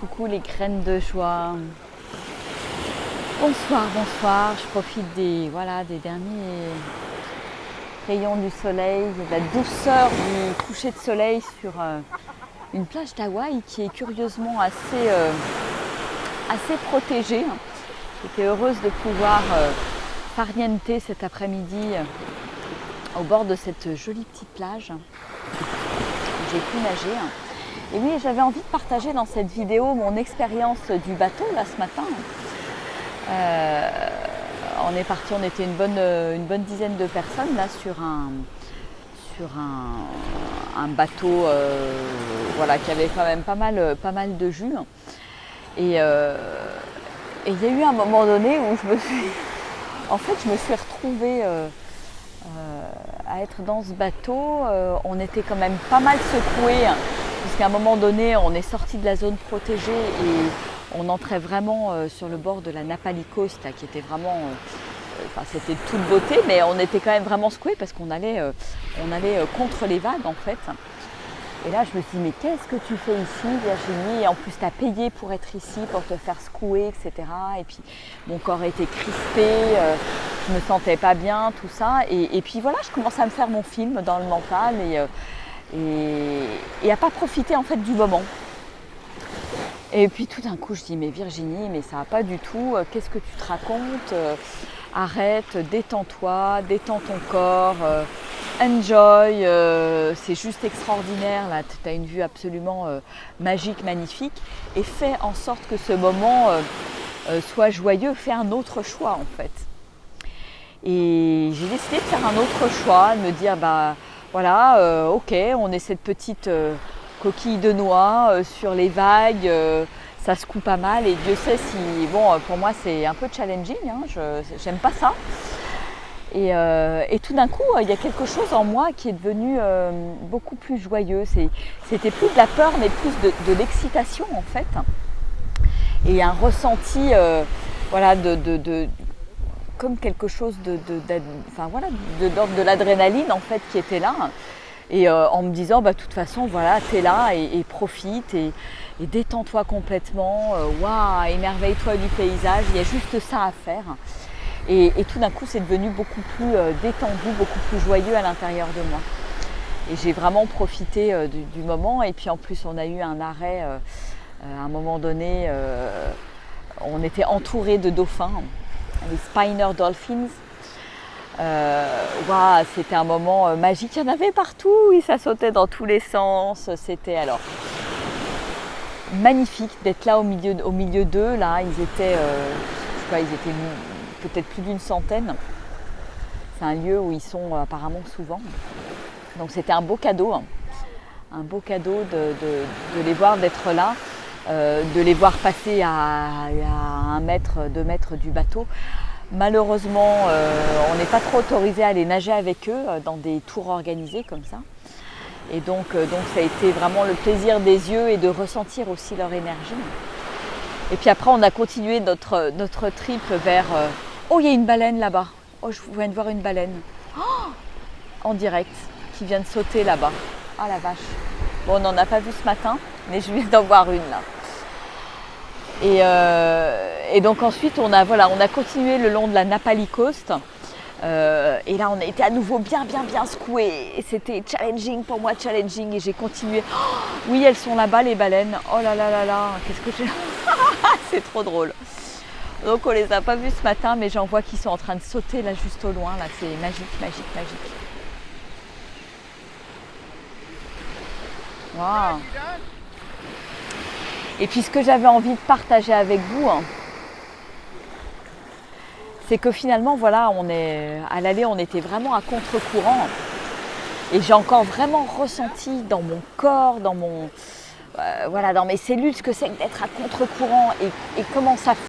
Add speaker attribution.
Speaker 1: Coucou les graines de joie. Bonsoir, bonsoir. Je profite des derniers rayons du soleil, de la douceur du coucher de soleil sur une plage d'Hawaï qui est curieusement assez protégée. J'étais heureuse de pouvoir farnienter cet après-midi au bord de cette jolie petite plage où j'ai pu nager. Et oui, j'avais envie de partager dans cette vidéo mon expérience du bateau là ce matin. On est parti, on était une bonne dizaine de personnes là sur un bateau qui avait quand même pas mal de jus. Et il y a eu un moment donné où je me suis retrouvée à être dans ce bateau. On était quand même pas mal secoués. Puisqu'à un moment donné, on est sorti de la zone protégée et on entrait vraiment sur le bord de la Napali Coast, là, qui était vraiment, c'était de toute beauté, mais on était quand même vraiment secoués parce qu'on allait contre les vagues en fait. Et là, je me suis dit, mais qu'est-ce que tu fais ici, Virginie? Et en plus, tu as payé pour être ici, pour te faire secouer, etc. Et puis, mon corps était crispé, je me sentais pas bien, tout ça. Et puis voilà, je commençais à me faire mon film dans le mental et à pas profiter en fait du moment. Et puis tout d'un coup je dis mais Virginie, mais ça va pas du tout, qu'est-ce que tu te racontes, arrête, détends-toi, détends ton corps, enjoy, c'est juste extraordinaire là, tu as une vue absolument magique, magnifique, et fais en sorte que ce moment soit joyeux, fais un autre choix en fait. Et j'ai décidé de faire un autre choix, de me dire ok, on est cette petite coquille de noix sur les vagues, ça secoue pas mal et Dieu sait si, pour moi c'est un peu challenging, j'aime pas ça. Et tout d'un coup, il y a quelque chose en moi qui est devenu beaucoup plus joyeux. C'était plus de la peur, mais plus de l'excitation en fait. Et un ressenti, comme quelque chose d'ordre de l'adrénaline en fait qui était là, et en me disant de toute façon voilà, t'es là et profite et détends-toi complètement, émerveille-toi du paysage, il y a juste ça à faire. Et tout d'un coup c'est devenu beaucoup plus détendu, beaucoup plus joyeux à l'intérieur de moi. Et j'ai vraiment profité du moment. Et puis en plus on a eu un arrêt à un moment donné, on était entouré de dauphins, les Spiner Dolphins. C'était un moment magique, il y en avait partout, ça sautait dans tous les sens, c'était alors magnifique d'être là au milieu d'eux. Là, ils étaient peut-être plus d'une centaine. C'est un lieu où ils sont apparemment souvent. Donc c'était un beau cadeau, de les voir, d'être là. De les voir passer à 1 mètre, 2 mètres du bateau. Malheureusement, on n'est pas trop autorisé à aller nager avec eux dans des tours organisés comme ça. Et donc ça a été vraiment le plaisir des yeux et de ressentir aussi leur énergie. Et puis après, on a continué notre trip vers... il y a une baleine là-bas. Oh, je viens de voir une baleine. En direct, qui vient de sauter là-bas. Ah la vache. Bon, on n'en a pas vu ce matin, mais je viens d'en voir une là. Et donc ensuite on a continué le long de la Napali Coast. Et là on a été à nouveau bien secoués. Et c'était challenging pour moi, et j'ai continué. Oui, elles sont là-bas les baleines. Oh là là là là, qu'est-ce que j'ai... C'est trop drôle. Donc on les a pas vues ce matin, mais j'en vois qui sont en train de sauter là juste au loin. Là, c'est magique. Wow. Et puis ce que j'avais envie de partager avec vous, c'est que finalement, à l'aller, on était vraiment à contre-courant. Et j'ai encore vraiment ressenti dans mon corps, dans mes cellules, ce que c'est que d'être à contre-courant et comment ça fait.